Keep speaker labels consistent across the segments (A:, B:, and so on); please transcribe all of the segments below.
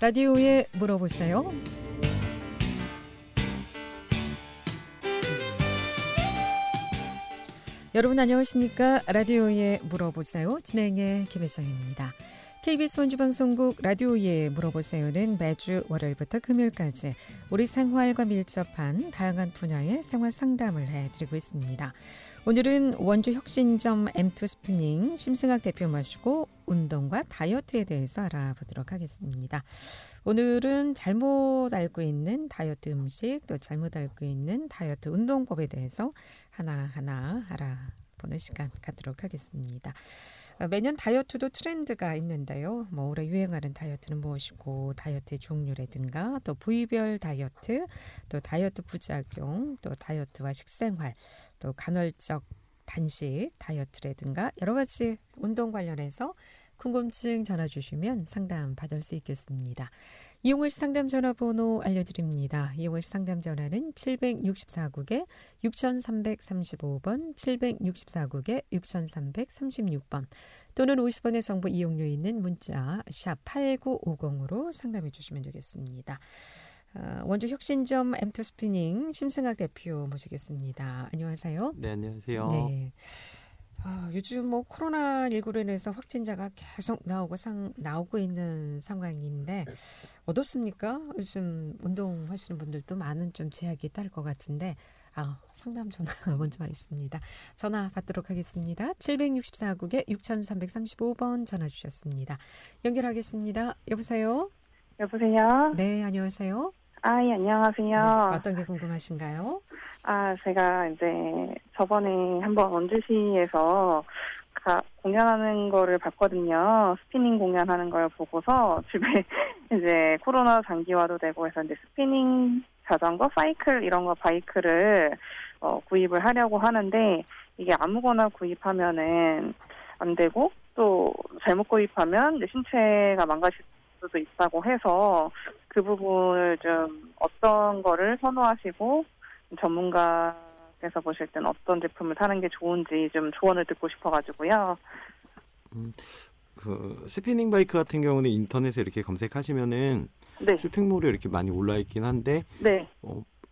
A: 라디오에 물어보세요. 여러분 안녕하십니까? 라디오에 물어보세요. 진행의 김혜정입니다. KBS 원주방송국 라디오에 물어보세요는 매주 월요일부터 금요일까지 우리 생활과 밀접한 다양한 분야의 생활 상담을 해드리고 있습니다. 오늘은 원주 혁신점 M2 스피닝 심승학 대표 모시고 운동과 다이어트에 대해서 알아보도록 하겠습니다. 오늘은 잘못 알고 있는 다이어트 음식, 또 잘못 알고 있는 다이어트 운동법에 대해서 하나하나 알아보는 시간 갖도록 하겠습니다. 매년 다이어트도 트렌드가 있는데요. 올해 유행하는 다이어트는 무엇이고, 다이어트의 종류라든가, 또 부위별 다이어트, 또 다이어트 부작용, 또 다이어트와 식생활, 또 간헐적 단식 다이어트라든가 여러 가지 운동 관련해서 궁금증 전화 주시면 상담 받을 수 있겠습니다. 이용을 상담 전화번호 알려드립니다. 이용을 상담 전화는 764국에 6335번, 764국에 6336번 또는 50원의 정보 이용료 있는 문자 샵 8950으로 상담해 주시면 되겠습니다. 원주 혁신점 M2 스피닝 심승학 대표 모시겠습니다. 안녕하세요.
B: 네, 안녕하세요.
A: 네. 요즘 코로나19로 인해서 확진자가 계속 나오고 있는 상황인데 어떻습니까? 요즘 운동하시는 분들도 많은 좀 제약이 있을 것 같은데 상담 전화 먼저 와 있습니다. 전화 받도록 하겠습니다. 764국에 6335번 전화 주셨습니다. 연결하겠습니다. 여보세요?
C: 여보세요?
A: 네, 안녕하세요.
C: 예, 안녕하세요.
A: 네, 어떤 게 궁금하신가요?
C: 제가 이제 저번에 한번 원주시에서 공연하는 거를 봤거든요. 스피닝 공연하는 걸 보고서 집에 이제 코로나 장기화도 되고 해서 이제 스피닝 자전거, 사이클 이런 거 바이크를 구입을 하려고 하는데 이게 아무거나 구입하면은 안 되고 또 잘못 구입하면 이제 신체가 망가질 수도 있다고 해서 그 부분을 좀 어떤 거를 선호하시고 전문가께서 보실 땐 어떤 제품을 사는 게 좋은지 좀 조언을 듣고 싶어가지고요.
B: 그 스피닝 바이크 같은 경우는 인터넷에 이렇게 검색하시면은
C: 네.
B: 쇼핑몰에 이렇게 많이 올라 있긴 한데,
C: 네.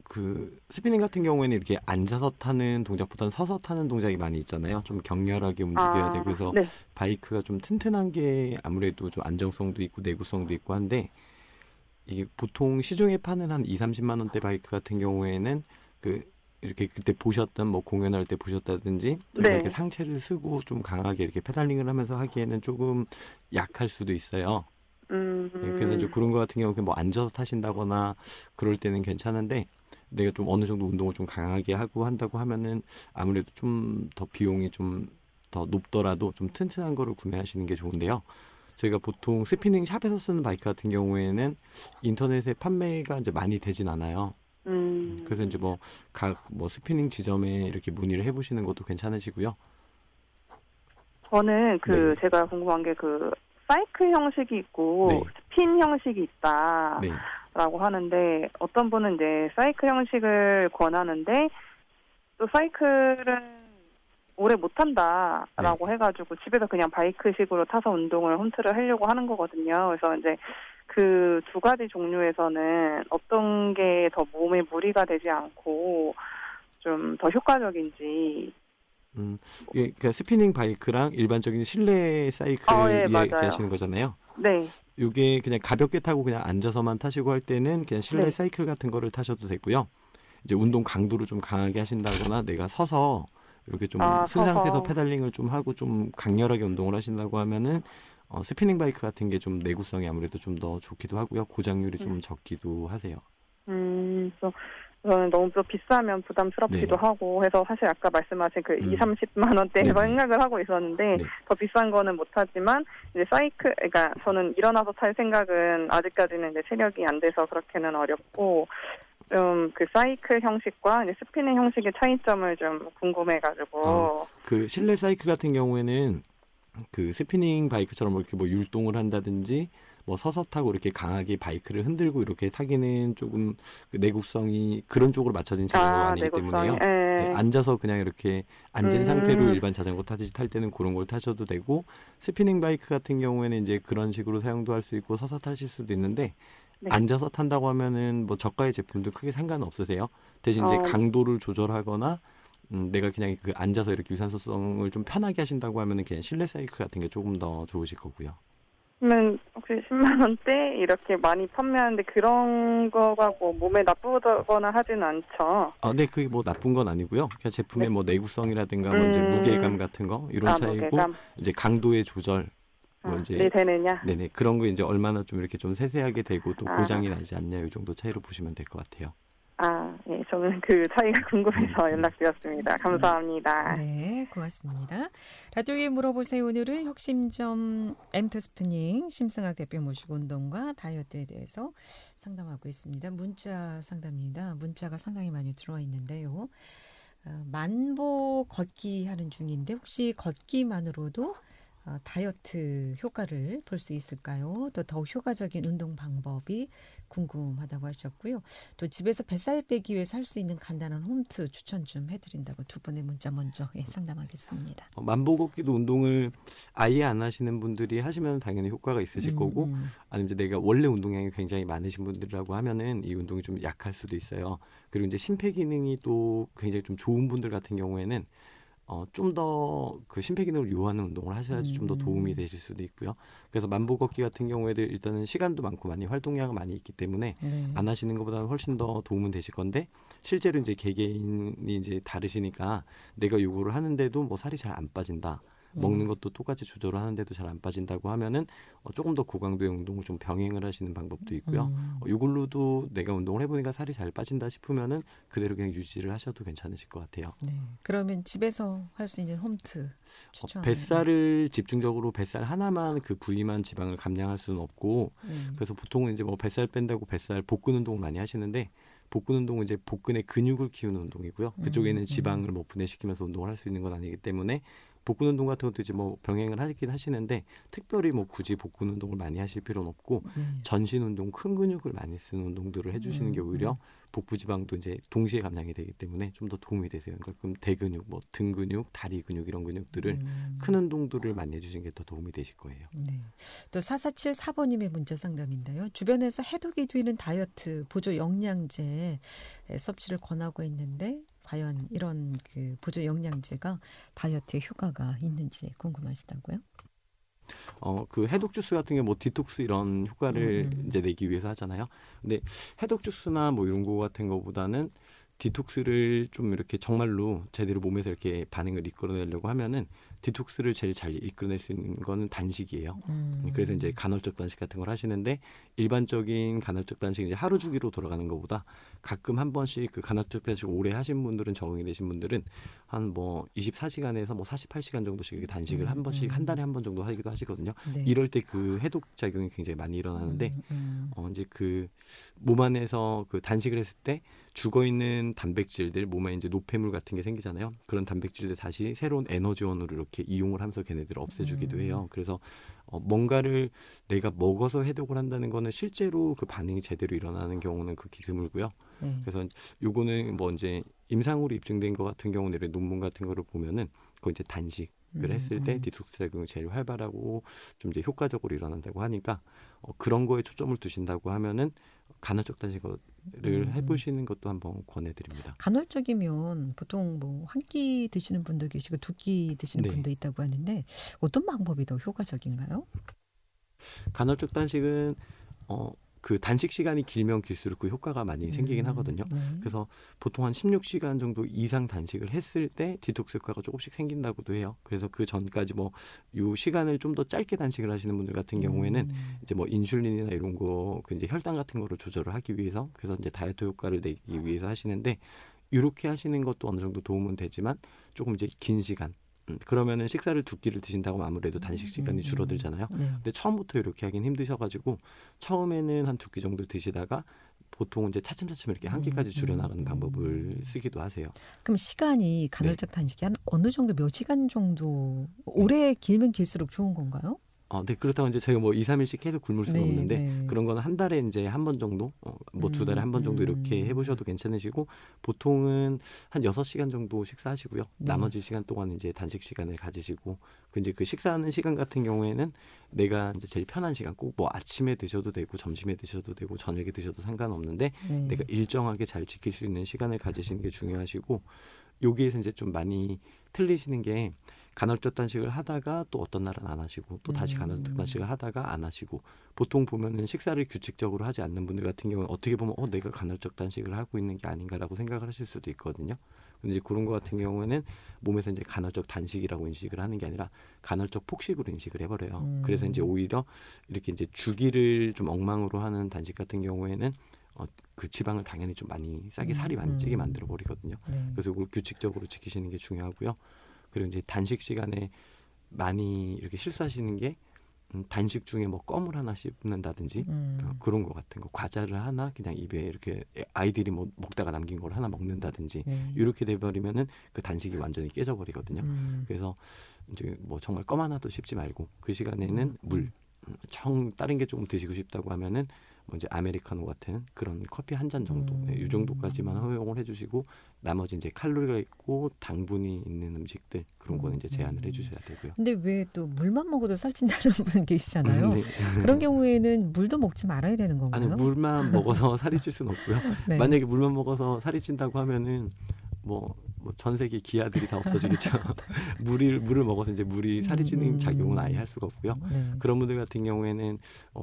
B: 그 스피닝 같은 경우에는 이렇게 앉아서 타는 동작보다는 서서 타는 동작이 많이 있잖아요. 좀 격렬하게 움직여야 되고 해서
C: 네.
B: 바이크가 좀 튼튼한 게 아무래도 좀 안정성도 있고 내구성도 있고 한데, 이게 보통 시중에 파는 한 2-30만 원대 바이크 같은 경우에는 이렇게 그때 보셨던 공연할 때 보셨다든지
C: 네.
B: 이렇게 상체를 쓰고 좀 강하게 이렇게 페달링을 하면서 하기에는 조금 약할 수도 있어요. 그래서 이제 그런 거 같은 경우 앉아서 타신다거나 그럴 때는 괜찮은데, 내가 좀 어느 정도 운동을 좀 강하게 하고 한다고 하면은 아무래도 좀 더 비용이 좀 더 높더라도 좀 튼튼한 거를 구매하시는 게 좋은데요. 저희가 보통 스피닝 샵에서 쓰는 바이크 같은 경우에는 인터넷에 판매가 이제 많이 되진 않아요. 그래서 이제 각 스피닝 지점에 이렇게 문의를 해보시는 것도 괜찮으시고요.
C: 저는
B: 네.
C: 제가 궁금한 게 사이클 형식이 있고
B: 네.
C: 스핀 형식이 있다라고
B: 네.
C: 하는데 어떤 분은 이제 사이클 형식을 권하는데 또 사이클은 오래 못 탄다라고 해가지고 집에서 그냥 바이크식으로 타서 운동을 홈트를 하려고 하는 거거든요. 그래서 이제 그 두 가지 종류에서는 어떤 게 더 몸에 무리가 되지 않고 좀 더 효과적인지.
B: 그러니까 스피닝 바이크랑 일반적인 실내 사이클을
C: 네,
B: 이야기하시는 거잖아요.
C: 네.
B: 이게 그냥 가볍게 타고 그냥 앉아서만 타시고 할 때는 그냥 실내
C: 네.
B: 사이클 같은 거를 타셔도 되고요. 이제 운동 강도를 좀 강하게 하신다거나 내가 서서 이렇게 좀 쓴 상태에서 페달링을 좀 하고 좀 강렬하게 운동을 하신다고 하면은 스피닝 바이크 같은 게 좀 내구성이 아무래도 좀 더 좋기도 하고요. 고장률이 좀 적기도 하세요.
C: 그래서 저는 너무 또 비싸면 부담스럽기도
B: 네.
C: 하고 해서 사실 아까 말씀하신 2-30만 원대에서
B: 네네.
C: 생각을 하고 있었는데
B: 네.
C: 더 비싼 거는 못하지만 이제 사이클, 그러니까 저는 일어나서 탈 생각은 아직까지는 이제 체력이 안 돼서 그렇게는 어렵고 좀 그 사이클 형식과 이제 스피닝 형식의 차이점을 좀 궁금해가지고.
B: 그 실내 사이클 같은 경우에는 그 스피닝 바이크처럼 이렇게 율동을 한다든지 뭐 서서 타고 이렇게 강하게 바이크를 흔들고 이렇게 타기는 조금 그 내구성이 그런 쪽으로 맞춰진 자전거가 아니기 때문에요. 네, 앉아서 그냥 이렇게 앉은 상태로 일반 자전거 타듯이 탈 때는 그런 걸 타셔도 되고, 스피닝 바이크 같은 경우에는 이제 그런 식으로 사용도 할 수 있고 서서 타실 수도 있는데, 네. 앉아서 탄다고 하면은 뭐 저가의 제품도 크게 상관은 없으세요. 대신 이제 강도를 조절하거나 내가 그냥 그 앉아서 이렇게 유산소성을 좀 편하게 하신다고 하면은 그냥 실내 사이클 같은 게 조금 더 좋으실 거고요.
C: 그러면 혹시 10만 원대 이렇게 많이 판매하는데 그런 거가 뭐 몸에 나쁘거나 하지는 않죠?
B: 네, 그게 뭐 나쁜 건 아니고요. 그냥 제품의 네. 뭐 내구성이라든가 뭐 이제 무게감 같은 거 이런 차이고, 무게감. 이제 강도의 조절 뭐 이제
C: 네, 되느냐?
B: 네네, 그런 거 이제 얼마나 좀 이렇게 좀 세세하게 되고 또 고장이 나지 않냐 이 정도 차이로 보시면 될 것 같아요.
C: 예, 저는 그 차이가 궁금해서 연락드렸습니다. 감사합니다.
A: 네, 고맙습니다. 라디오에 물어보세요. 오늘은 혁신점 엠터스프닝 심승학 대표 모시고 운동과 다이어트에 대해서 상담하고 있습니다. 문자 상담입니다. 문자가 상당히 많이 들어와 있는데요. 만보 걷기 하는 중인데 혹시 걷기만으로도 다이어트 효과를 볼 수 있을까요? 또 더욱 효과적인 운동 방법이 궁금하다고 하셨고요. 또 집에서 뱃살 빼기 위해서 할 수 있는 간단한 홈트 추천 좀 해드린다고 두 분의 문자 먼저 상담하겠습니다.
B: 만보 걷기도 운동을 아예 안 하시는 분들이 하시면 당연히 효과가 있으실 거고, 아니면 이제 내가 원래 운동량이 굉장히 많으신 분들이라고 하면은 이 운동이 좀 약할 수도 있어요. 그리고 이제 심폐기능이 또 굉장히 좀 좋은 분들 같은 경우에는 좀 더 그 심폐기능을 요하는 운동을 하셔야지 좀 더 도움이 되실 수도 있고요. 그래서 만보 걷기 같은 경우에도 일단은 시간도 많고 많이 활동량은 많이 있기 때문에 안 하시는 것보다는 훨씬 더 도움은 되실 건데, 실제로 이제 개개인이 이제 다르시니까 내가 요거를 하는데도 뭐 살이 잘 안 빠진다. 먹는 것도 똑같이 조절을 하는데도 잘 안 빠진다고 하면은 조금 더 고강도의 운동을 좀 병행을 하시는 방법도 있고요. 이걸로도 내가 운동을 해보니까 살이 잘 빠진다 싶으면은 그대로 그냥 유지를 하셔도 괜찮으실 것 같아요.
A: 네. 그러면 집에서 할 수 있는 홈트 추천.
B: 뱃살을 집중적으로 뱃살 하나만 그 부위만 지방을 감량할 수는 없고, 그래서 보통은 이제 뭐 뱃살 뺀다고 뱃살 복근 운동을 많이 하시는데, 복근 운동은 이제 복근의 근육을 키우는 운동이고요. 그쪽에는 지방을 뭐 분해시키면서 운동을 할 수 있는 건 아니기 때문에 복근 운동 같은 것도 이제 뭐 병행을 하긴 하시는데, 특별히 뭐 굳이 복근 운동을 많이 하실 필요는 없고, 전신 운동, 큰 근육을 많이 쓰는 운동들을 해주시는 게 오히려 복부 지방도 이제 동시에 감량이 되기 때문에 좀 더 도움이 되세요. 그러니까 그럼 대근육, 뭐 등 근육, 다리 근육 이런 근육들을 큰 운동들을 많이 해주시는 게 더 도움이 되실 거예요.
A: 네. 또 4474번님의 문자 상담인데요. 주변에서 해독이 되는 다이어트 보조 영양제 섭취를 권하고 있는데 과연 이런 그 보조 영양제가 다이어트에 효과가 있는지 궁금하시다고요?
B: 그 해독 주스 같은 게 뭐 디톡스 이런 효과를 이제 내기 위해서 하잖아요. 근데 해독 주스나 뭐 이런 거 같은 거보다는 디톡스를 좀 이렇게 정말로 제대로 몸에서 이렇게 반응을 이끌어내려고 하면은 디톡스를 제일 잘 이끌어낼 수 있는 거는 단식이에요. 그래서 이제 간헐적 단식 같은 걸 하시는데, 일반적인 간헐적 단식 이제 하루 주기로 돌아가는 것보다 가끔 한 번씩 그 간헐적 단식 오래 하신 분들은, 적응이 되신 분들은 한 뭐 24시간에서 뭐 48시간 정도씩 단식을 한 번씩 한 달에 한 번 정도 하기도 하시거든요.
A: 네.
B: 이럴 때 그 해독 작용이 굉장히 많이 일어나는데, 이제 그 몸 안에서 그 단식을 했을 때 죽어 있는 단백질들, 몸에 이제 노폐물 같은 게 생기잖아요. 그런 단백질들 다시 새로운 에너지원으로 이렇게 이용을 하면서 걔네들을 없애주기도 해요. 그래서 뭔가를 내가 먹어서 해독을 한다는 거는 실제로 그 반응이 제대로 일어나는 경우는 극히 드물고요. 그래서 요거는 뭐 이제 임상으로 입증된 것 같은 경우는 논문 같은 거를 보면은 그 이제 단식을 했을 때 디톡스 작용이 제일 활발하고 좀 이제 효과적으로 일어난다고 하니까 그런 거에 초점을 두신다고 하면은 간헐적 단식을 해보시는 것도 한번 권해드립니다.
A: 간헐적이면 보통 뭐 한 끼 드시는 분도 계시고 두 끼 드시는 분도 있다고 하는데 어떤 방법이 더 효과적인가요?
B: 간헐적 단식은 그 단식 시간이 길면 길수록 그 효과가 많이 생기긴 하거든요. 그래서 보통 한 16시간 정도 이상 단식을 했을 때 디톡스 효과가 조금씩 생긴다고도 해요. 그래서 그 전까지 뭐 요 시간을 좀 더 짧게 단식을 하시는 분들 같은 경우에는 이제 뭐 인슐린이나 이런 거, 그 이제 혈당 같은 거를 조절을 하기 위해서, 그래서 이제 다이어트 효과를 내기 위해서 하시는데, 이렇게 하시는 것도 어느 정도 도움은 되지만 조금 이제 긴 시간, 그러면은 식사를 두 끼를 드신다고 아무래도 단식 시간이 줄어들잖아요. 근데 처음부터 이렇게 하긴 힘드셔가지고 처음에는 한 두 끼 정도 드시다가 보통 이제 차츰차츰 이렇게 한 끼까지 줄여나가는 방법을 쓰기도 하세요.
A: 그럼 시간이 간헐적 단식이 한 어느 정도 몇 시간 정도 오래 길면 길수록 좋은 건가요?
B: 네, 그렇다고 이제 저희가 뭐 2, 3일씩 계속 굶을 수는
A: 네,
B: 없는데
A: 네.
B: 그런 거는 한 달에 이제 한 번 정도, 뭐 2달에 한 번 정도 이렇게 해보셔도 괜찮으시고 보통은 한 6시간 정도 식사하시고요.
A: 네.
B: 나머지 시간 동안 이제 단식 시간을 가지시고 이제 그 식사하는 시간 같은 경우에는 내가 이제 제일 편한 시간 꼭 뭐 아침에 드셔도 되고 점심에 드셔도 되고 저녁에 드셔도 상관없는데
A: 네.
B: 내가 일정하게 잘 지킬 수 있는 시간을 가지시는 게 중요하시고 여기에서 이제 좀 많이 틀리시는 게 간헐적 단식을 하다가 또 어떤 날은 안 하시고 또 다시 간헐적 단식을 하다가 안 하시고 보통 보면은 식사를 규칙적으로 하지 않는 분들 같은 경우는 어떻게 보면 내가 간헐적 단식을 하고 있는 게 아닌가라고 생각을 하실 수도 있거든요. 근데 이제 그런 거 같은 경우에는 몸에서 이제 간헐적 단식이라고 인식을 하는 게 아니라 간헐적 폭식으로 인식을 해버려요. 그래서 이제 오히려 이렇게 이제 주기를 좀 엉망으로 하는 단식 같은 경우에는 그 지방을 당연히 좀 많이 싸게 살이 많이 찌게 만들어 버리거든요.
A: 네.
B: 그래서 이걸 규칙적으로 지키시는 게 중요하고요. 그리고 이제 단식 시간에 많이 이렇게 실수하시는 게 단식 중에 뭐 껌을 하나 씹는다든지 그런 거 같은 거 과자를 하나 그냥 입에 이렇게 아이들이 뭐 먹다가 남긴 걸 하나 먹는다든지
A: 네.
B: 이렇게 돼버리면은 그 단식이 완전히 깨져버리거든요. 그래서 이제 뭐 정말 껌 하나도 씹지 말고 그 시간에는 물, 다른 게 조금 드시고 싶다고 하면은 뭐 이제 아메리카노 같은 그런 커피 한 잔 정도 이 정도까지만 허용을 해주시고 나머지 이제 칼로리가 있고 당분이 있는 음식들 그런 거는 이제 제한을 해주셔야 되고요.
A: 근데 왜 또 물만 먹어도 살찐다는 분 계시잖아요.
B: 네.
A: 그런 경우에는 물도 먹지 말아야 되는 건가요?
B: 아니 물만 먹어서 살이 찔 수는 없고요.
A: 네.
B: 만약에 물만 먹어서 살이 찐다고 하면은 뭐 전 세계 기아들이 다 없어지겠죠. 물을 먹어서 이제 물이 살이 찌는 작용은 아예 할 수가 없고요.
A: 네.
B: 그런 분들 같은 경우에는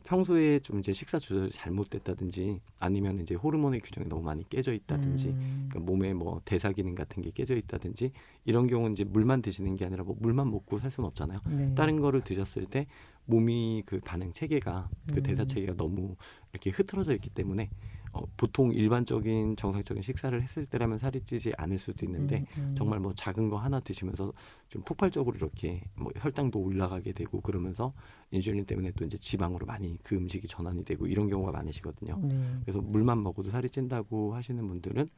B: 평소에 좀 이제 식사 조절이 잘못됐다든지 아니면 이제 호르몬의 균형이 너무 많이 깨져 있다든지 그러니까 몸에 뭐 대사 기능 같은 게 깨져 있다든지 이런 경우는 이제 물만 드시는 게 아니라 뭐 물만 먹고 살 수는 없잖아요.
A: 네.
B: 다른 거를 드셨을 때 몸이 그 반응 체계가 그 대사 체계가 너무 이렇게 흐트러져 있기 때문에 보통 일반적인 정상적인 식사를 했을 때라면 살이 찌지 않을 수도 있는데 정말 뭐 작은 거 하나 드시면서 좀 폭발적으로 이렇게 뭐 혈당도 올라가게 되고 그러면서 인슐린 때문에 또 이제 지방으로 많이 그 음식이 전환이 되고 이런 경우가 많으시거든요.
A: 네.
B: 그래서 물만 먹어도 살이 찐다고 하시는 분들은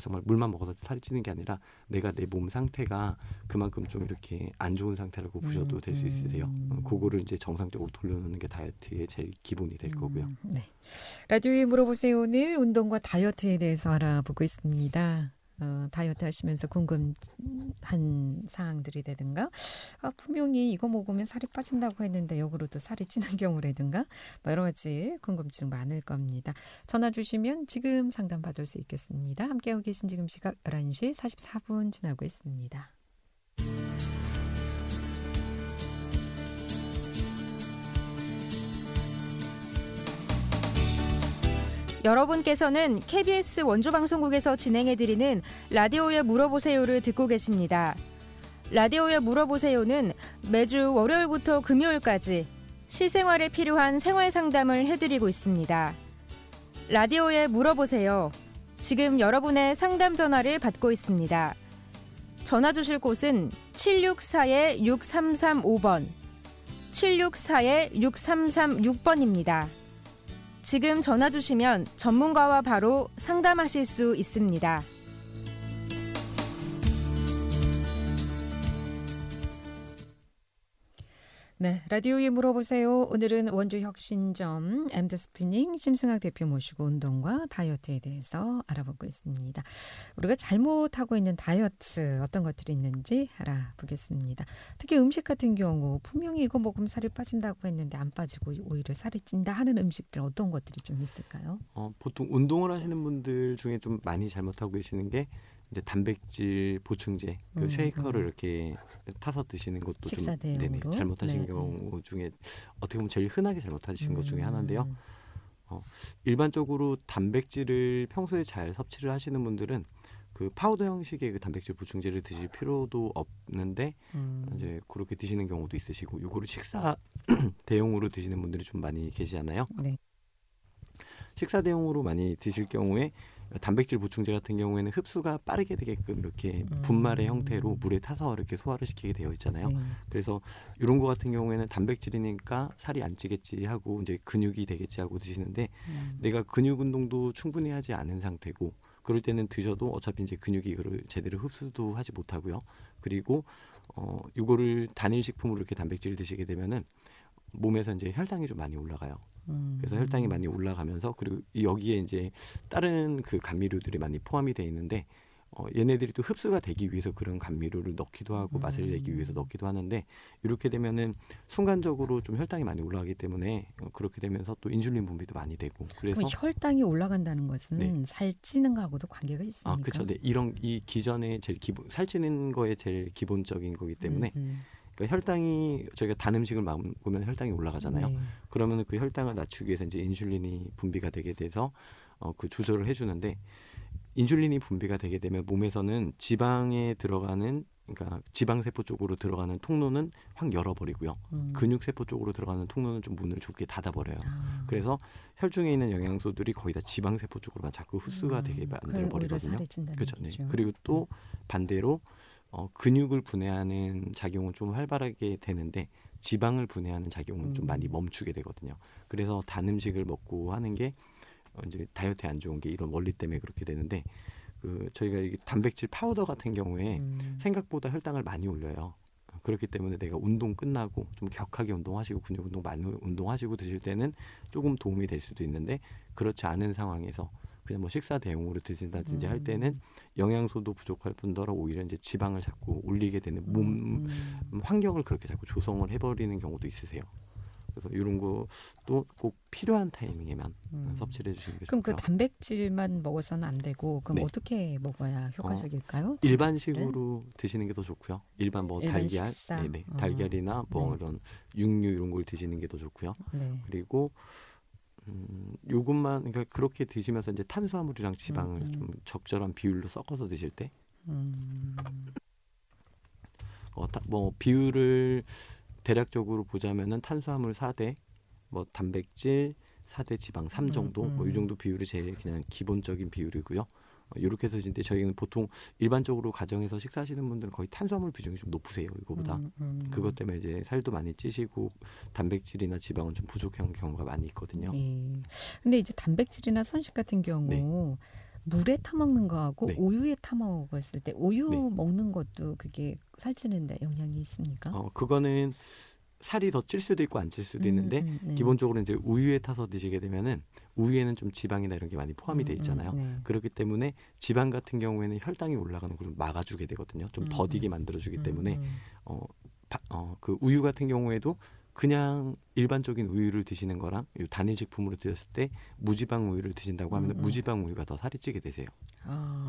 B: 정말 물만 먹어서 살이 찌는 게 아니라 내가 내 몸 상태가 그만큼 좀 이렇게 안 좋은 상태라고 보셔도 될 수 있으세요. 그거를 이제 정상적으로 돌려놓는 게 다이어트의 제일 기본이 될 거고요.
A: 네. 라디오에 물어보세요. 오늘 운동과 다이어트에 대해서 알아보고 있습니다. 다이어트 하시면서 궁금한 사항들이라든가 분명히 이거 먹으면 살이 빠진다고 했는데 역으로 또 살이 찌는 경우라든가 여러 가지 궁금증 많을 겁니다. 전화 주시면 지금 상담받을 수 있겠습니다. 함께하고 계신 지금 시각 11시 44분 지나고 있습니다.
D: 여러분께서는 KBS 원주방송국에서 진행해드리는 라디오에 물어보세요를 듣고 계십니다. 라디오에 물어보세요는 매주 월요일부터 금요일까지 실생활에 필요한 생활 상담을 해드리고 있습니다. 라디오에 물어보세요. 지금 여러분의 상담 전화를 받고 있습니다. 전화 주실 곳은 764-6335번, 764-6336번입니다. 지금 전화 주시면 전문가와 바로 상담하실 수 있습니다.
A: 네, 라디오에 물어보세요. 오늘은 원주혁신점 엠드스피닝 심승학 대표 모시고 운동과 다이어트에 대해서 알아보고 있습니다. 우리가 잘못하고 있는 다이어트 어떤 것들이 있는지 알아보겠습니다. 특히 음식 같은 경우 분명히 이거 먹으면 살이 빠진다고 했는데 안 빠지고 오히려 살이 찐다 하는 음식들 어떤 것들이 좀 있을까요?
B: 보통 운동을 하시는 분들 중에 좀 많이 잘못하고 계시는 게 이제 단백질 보충제, 그 쉐이커를 이렇게 타서 드시는 것도
A: 식사
B: 좀
A: 대용으로?
B: 잘못하신
A: 네. 경우
B: 중에 어떻게 보면 제일 흔하게 잘못하신 것 중에 하나인데요. 일반적으로 단백질을 평소에 잘 섭취를 하시는 분들은 그 파우더 형식의 그 단백질 보충제를 드실 필요도 없는데 이제 그렇게 드시는 경우도 있으시고 요거를 식사 대용으로 드시는 분들이 좀 많이 계시잖아요.
A: 네.
B: 식사 대용으로 많이 드실 경우에 단백질 보충제 같은 경우에는 흡수가 빠르게 되게끔 이렇게 분말의 형태로 물에 타서 이렇게 소화를 시키게 되어 있잖아요.
A: 네.
B: 그래서 이런 거 같은 경우에는 단백질이니까 살이 안 찌겠지 하고 이제 근육이 되겠지 하고 드시는데 내가 근육 운동도 충분히 하지 않은 상태고 그럴 때는 드셔도 어차피 이제 근육이 이거를 제대로 흡수도 하지 못하고요. 그리고 이거를 단일 식품으로 이렇게 단백질을 드시게 되면은 몸에서 이제 혈당이 좀 많이 올라가요. 그래서 혈당이 많이 올라가면서 그리고 여기에 이제 다른 그 감미료들이 많이 포함이 돼 있는데 얘네들이 또 흡수가 되기 위해서 그런 감미료를 넣기도 하고 맛을 내기 위해서 넣기도 하는데 이렇게 되면은 순간적으로 좀 혈당이 많이 올라가기 때문에 그렇게 되면서 또 인슐린 분비도 많이 되고 그래서
A: 혈당이 올라간다는 것은 네. 살찌는 거하고도 관계가 있습니까?
B: 그렇죠. 네. 이 기전에 제일 살찌는 거에 제일 기본적인 거기 때문에 그러니까 혈당이 저희가 단 음식을 먹으면 혈당이 올라가잖아요. 네. 그러면 그 혈당을 낮추기 위해서 이제 인슐린이 분비가 되게 돼서 그 조절을 해주는데 인슐린이 분비가 되게 되면 몸에서는 지방에 들어가는 그러니까 지방세포 쪽으로 들어가는 통로는 확 열어버리고요. 근육세포 쪽으로 들어가는 통로는 좀 문을 좁게 닫아버려요. 그래서 혈중에 있는 영양소들이 거의 다 지방세포 쪽으로만 자꾸 흡수가 되게 만들어버리거든요. 그렇죠. 네. 그리고 또 반대로 근육을 분해하는 작용은 좀 활발하게 되는데 지방을 분해하는 작용은 좀 많이 멈추게 되거든요. 그래서 단 음식을 먹고 하는 게 이제 다이어트에 안 좋은 게 이런 원리 때문에 그렇게 되는데 저희가 이게 단백질 파우더 같은 경우에 생각보다 혈당을 많이 올려요. 그렇기 때문에 내가 운동 끝나고 좀 격하게 운동하시고 근육 운동 많이 운동하시고 드실 때는 조금 도움이 될 수도 있는데 그렇지 않은 상황에서 그냥 뭐 식사 대용으로 드신다든지 할 때는 영양소도 부족할 뿐더러 오히려 이제 지방을 자꾸 올리게 되는 몸 환경을 그렇게 자꾸 조성을 해버리는 경우도 있으세요. 그래서 이런 것도 꼭 필요한 타이밍에만 섭취를 해주시는 게 좋고요.
A: 그럼 그 단백질만 먹어서는 안 되고 그럼 네. 어떻게 먹어야 효과적일까요?
B: 일반식으로 드시는 게 더 좋고요. 일반 달걀, 네네. 달걀이나 뭐 이런 육류 이런 걸 드시는 게 더 좋고요. 네. 그리고 요것만 그러니까 그렇게 드시면서 이제 탄수화물이랑 지방을 좀 적절한 비율로 섞어서 드실 때, 뭐 비율을 대략적으로 보자면은 탄수화물 4대, 뭐 단백질 4대 지방 3 정도, 뭐 이 정도 비율이 제일 그냥 기본적인 비율이고요. 이렇게 해서 이제 저희는 보통 일반적으로 가정에서 식사하시는 분들은 거의 탄수화물 비중이 좀 높으세요. 이거보다. 그것 때문에 이제 살도 많이 찌시고 단백질이나 지방은 좀 부족한 경우가 많이 있거든요.
A: 근데 이제 단백질이나 선식 같은 경우 네. 물에 타 먹는 거하고 네. 우유에 타 먹었을 때 우유 네. 먹는 것도 그게 살찌는데 영향이 있습니까?
B: 그거는 살이 더 찔 수도 있고 안 찔 수도 있는데 네. 기본적으로 이제 우유에 타서 드시게 되면은 우유에는 좀 지방이나 이런 게 많이 포함이 돼 있잖아요. 네. 그렇기 때문에 지방 같은 경우에는 혈당이 올라가는 걸 좀 막아주게 되거든요. 좀 더디게 만들어주기 때문에 그 우유 같은 경우에도 그냥 일반적인 우유를 드시는 거랑 단일 식품으로 드셨을 때 무지방 우유를 드신다고 하면 무지방 우유가 더 살이 찌게 되세요.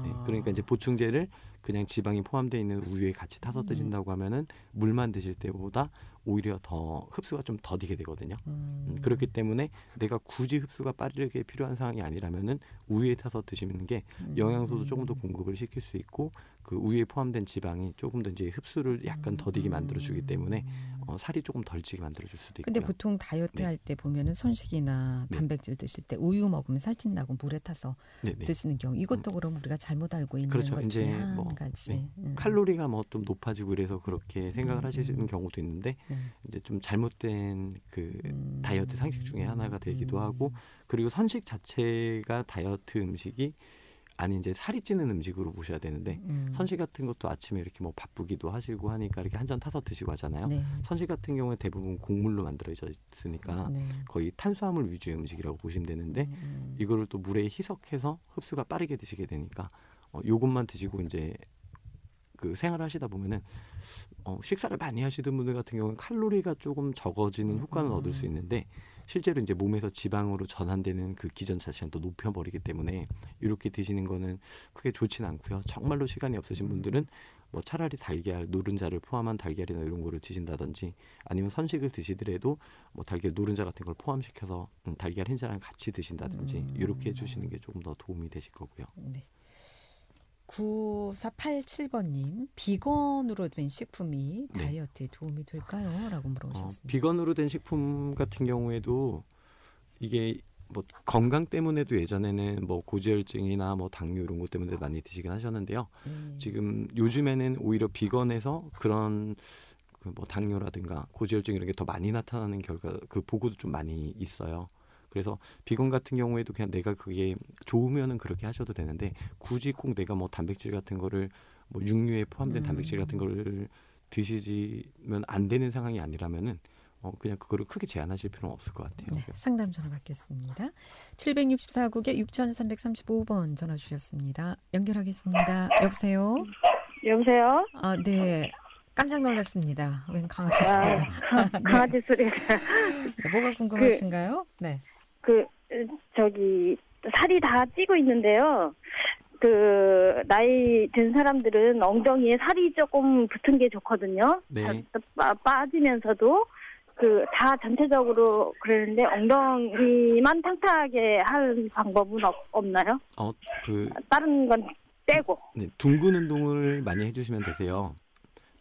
B: 네, 그러니까 이제 보충제를 그냥 지방이 포함되어 있는 우유에 같이 타서 드신다고 하면은 물만 드실 때보다 오히려 더 흡수가 좀 더디게 되거든요. 그렇기 때문에 내가 굳이 흡수가 빠르게 필요한 상황이 아니라면은 우유에 타서 드시는 게 영양소도 조금 더 공급을 시킬 수 있고 그 우유에 포함된 지방이 조금 더 이제 흡수를 약간 더디게 만들어주기 때문에 살이 조금 덜 찌게 만들어줄 수도 있고요.
A: 근데 보통 다이어트
B: 네.
A: 할 때 보면은 선식이나 단백질 드실 때 우유 먹으면 살찐다고 물에 타서 드시는 경우 이것도 그럼 우리가 잘못 알고 있는
B: 그렇죠.
A: 것 중에 한 가지.
B: 칼로리가 뭐 좀 높아지고 그래서 그렇게 생각을 하시는 경우도 있는데 이제 좀 잘못된 그 다이어트 상식 중에 하나가 되기도 하고 그리고 선식 자체가 다이어트 음식이 아니 이제 살이 찌는 음식으로 보셔야 되는데 선식 같은 것도 아침에 이렇게 뭐 바쁘기도 하시고 하니까 이렇게 한 잔 타서 드시고 하잖아요. 네. 선식 같은 경우에 대부분 곡물로 만들어져 있으니까 거의 탄수화물 위주의 음식이라고 보시면 되는데 이거를 또 물에 희석해서 흡수가 빠르게 드시게 되니까 요것만 드시고 이제 그 생활하시다 보면은 식사를 많이 하시던 분들 같은 경우는 칼로리가 조금 적어지는 효과는 얻을 수 있는데 실제로 이제 몸에서 지방으로 전환되는 그 기전 자체는 또 높여버리기 때문에 이렇게 드시는 거는 크게 좋지는 않고요. 정말로 시간이 없으신 분들은 뭐 차라리 달걀, 노른자를 포함한 달걀이나 이런 거를 드신다든지 아니면 선식을 드시더라도 뭐 달걀, 노른자 같은 걸 포함시켜서 달걀 흰자랑 같이 드신다든지 이렇게 해주시는 게 조금 더 도움이 되실 거고요.
A: 네. 9487번님, 비건으로 된 식품이 다이어트에 도움이 될까요? 라고 물어보셨습니다.
B: 비건으로 된 식품 같은 경우에도 이게 뭐 건강 때문에도 예전에는 뭐 고지혈증이나 뭐 당뇨 이런 것 때문에 많이 드시긴 하셨는데요. 지금 요즘에는 오히려 비건에서 그런 그 뭐 당뇨라든가 고지혈증 이런 게 더 많이 나타나는 결과 그 보고도 좀 많이 있어요. 그래서 비건 같은 경우에도 그냥 내가 그게 좋으면은 그렇게 하셔도 되는데 굳이 꼭 내가 뭐 단백질 같은 거를 뭐 육류에 포함된 단백질 같은 거를 드시면 안 되는 상황이 아니라면은 그냥 그거를 크게 제한하실 필요는 없을 것 같아요.
A: 네, 상담 전화 받겠습니다. 764국에 6335번 전화 주셨습니다. 연결하겠습니다. 여보세요?
E: 여보세요?
A: 아, 네. 깜짝 놀랐습니다. 웬 강아지 소리가. 네.
E: 강아지 소리가.
A: 네, 뭐가 궁금하신가요? 네.
E: 살이 다 찌고 있는데요. 나이 든 사람들은 엉덩이에 살이 조금 붙은 게 좋거든요.
B: 네.
E: 빠지면서도 다 전체적으로 그러는데 엉덩이만 탕탕하게 할 방법은 없나요? 다른 건 빼고.
B: 네, 둥근 운동을 많이 해주시면 되세요.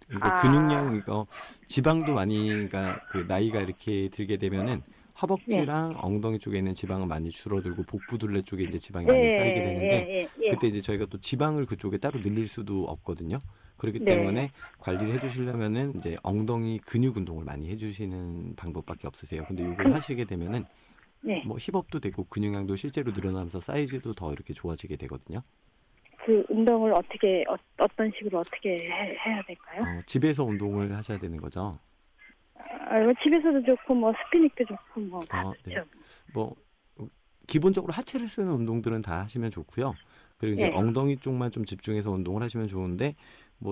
B: 그러니까 근육량, 지방도 많이, 그러니까 나이가 이렇게 들게 되면은 허벅지랑 엉덩이 쪽에 있는 지방은 많이 줄어들고 복부둘레 쪽에 이제 지방이 많이 쌓이게 되는데 그때 이제 저희가 또 지방을 그쪽에 따로 늘릴 수도 없거든요. 그렇기 때문에 관리를 해주시려면은 이제 엉덩이 근육 운동을 많이 해주시는 방법밖에 없으세요. 근데 이걸 하시게 되면은 뭐 힙업도 되고 근육량도 실제로 늘어나면서 사이즈도 더 이렇게 좋아지게 되거든요.
E: 그 운동을 어떤 식으로 어떻게 해야 될까요?
B: 집에서 운동을 하셔야 되는 거죠.
E: 집에서도 좋고 스피닝도 좋고 다 좋죠.
B: 네. 기본적으로 하체를 쓰는 운동들은 다 하시면 좋고요. 그리고 이제 엉덩이 쪽만 좀 집중해서 운동을 하시면 좋은데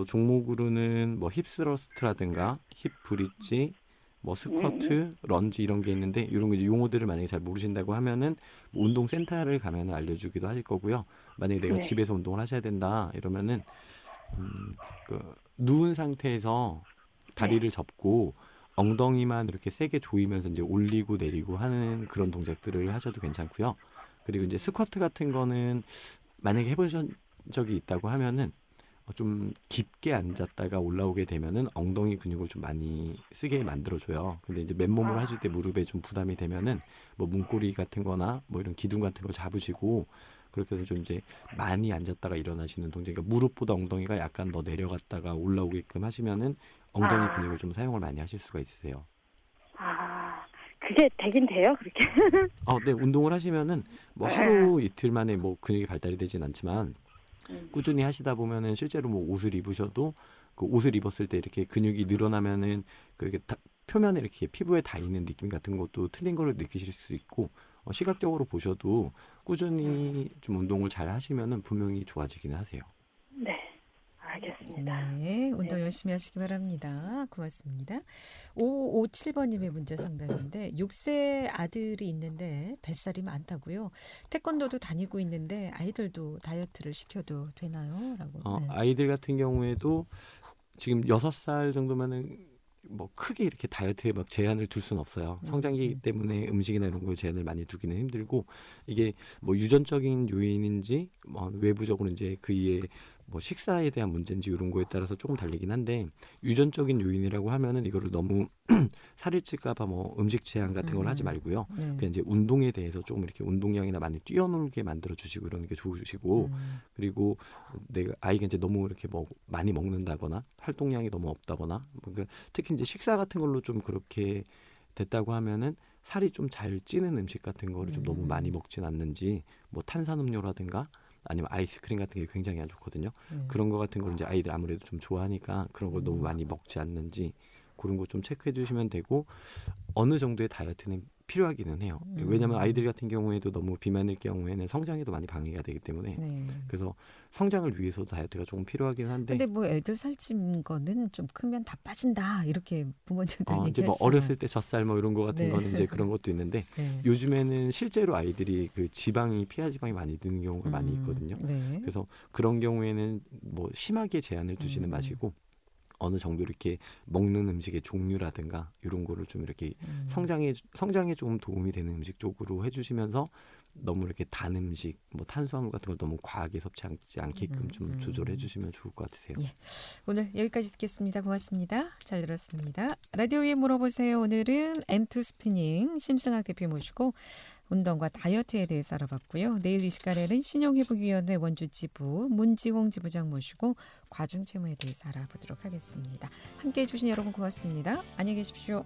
B: 종목으로는 힙스러스트라든가 힙 브릿지, 스쿼트, 런지 이런 게 있는데 이런 거 이제 용어들을 만약에 잘 모르신다고 하면은 운동 센터를 가면 알려주기도 하실 거고요. 만약에 내가 집에서 운동을 하셔야 된다 이러면은 누운 상태에서 다리를 접고 엉덩이만 이렇게 세게 조이면서 이제 올리고 내리고 하는 그런 동작들을 하셔도 괜찮고요. 그리고 이제 스쿼트 같은 거는 만약에 해보신 적이 있다고 하면은 좀 깊게 앉았다가 올라오게 되면은 엉덩이 근육을 좀 많이 쓰게 만들어줘요. 근데 이제 맨몸으로 하실 때 무릎에 좀 부담이 되면은 문고리 같은 거나 이런 기둥 같은 걸 잡으시고 그렇게 해서 좀 이제 많이 앉았다가 일어나시는 동작, 그러니까 무릎보다 엉덩이가 약간 더 내려갔다가 올라오게끔 하시면은 엉덩이 근육을 좀 사용을 많이 하실 수가 있으세요.
E: 그게 되긴 돼요, 그렇게?
B: 네, 운동을 하시면은 하루 이틀 만에 근육이 발달이 되진 않지만 꾸준히 하시다 보면은 실제로 옷을 입으셔도 그 옷을 입었을 때 이렇게 근육이 늘어나면은 그렇게 표면에 이렇게 피부에 닿이는 느낌 같은 것도 틀린 걸 느끼실 수 있고 시각적으로 보셔도 꾸준히 좀 운동을 잘 하시면은 분명히 좋아지기는 하세요.
E: 네, 알겠습니다.
A: 네, 운동 열심히 하시기 바랍니다. 고맙습니다. 5557번님의 문제 상담인데 6세 아들이 있는데 뱃살이 많다고요. 태권도도 다니고 있는데 아이들도 다이어트를 시켜도 되나요? 라고.
B: 아이들 같은 경우에도 지금 6살 정도면은 크게 이렇게 다이어트에 제한을 둘 수는 없어요. 성장기 때문에 음식이나 이런 거에 제한을 많이 두기는 힘들고 이게 유전적인 요인인지 외부적으로 이제 그의 식사에 대한 문제인지 이런 거에 따라서 조금 달리긴 한데 유전적인 요인이라고 하면은 이거를 너무 살을 찔까봐 음식 제한 같은 걸 하지 말고요. 그냥 이제 운동에 대해서 조금 이렇게 운동량이나 많이 뛰어놀게 만들어 주시고 이러는 게 좋으시고 그리고 내가 아이가 이제 너무 이렇게 많이 먹는다거나 활동량이 너무 없다거나 특히 이제 식사 같은 걸로 좀 그렇게 됐다고 하면은 살이 좀 잘 찌는 음식 같은 거를 좀 너무 많이 먹진 않는지 탄산음료라든가 아니면 아이스크림 같은 게 굉장히 안 좋거든요. 그런 거 같은 걸 이제 아이들 아무래도 좀 좋아하니까 그런 걸 너무 많이 먹지 않는지 그런 거 좀 체크해 주시면 되고 어느 정도의 다이어트는 필요하기는 해요. 왜냐하면 아이들 같은 경우에도 너무 비만일 경우에는 성장에도 많이 방해가 되기 때문에 그래서 성장을 위해서도 다이어트가 조금 필요하긴 한데
A: 근데 애들 살찐 거는 좀 크면 다 빠진다 이렇게 부모님들
B: 이제
A: 얘기했어요.
B: 어렸을 때 젖살 이런 거 같은 거는 이제 그런 것도 있는데 요즘에는 실제로 아이들이 지방이 피하 지방이 많이 드는 경우가 많이 있거든요. 그래서 그런 경우에는 심하게 제한을 두지는 마시고 어느 정도 이렇게 먹는 음식의 종류라든가 이런 거를 좀 이렇게 성장에 조금 도움이 되는 음식 쪽으로 해주시면서 너무 이렇게 단 음식, 탄수화물 같은 걸 너무 과하게 섭취하지 않게끔 좀 조절해 주시면 좋을 것 같으세요.
A: 예. 오늘 여기까지 듣겠습니다. 고맙습니다. 잘 들었습니다. 라디오에 물어보세요. 오늘은 M2 스피닝 심승학 대표 모시고 운동과 다이어트에 대해서 알아봤고요. 내일 이 시간에는 신용회복위원회 원주 지부 문지홍 지부장 모시고 과중채무에 대해서 알아보도록 하겠습니다. 함께해 주신 여러분 고맙습니다. 안녕히 계십시오.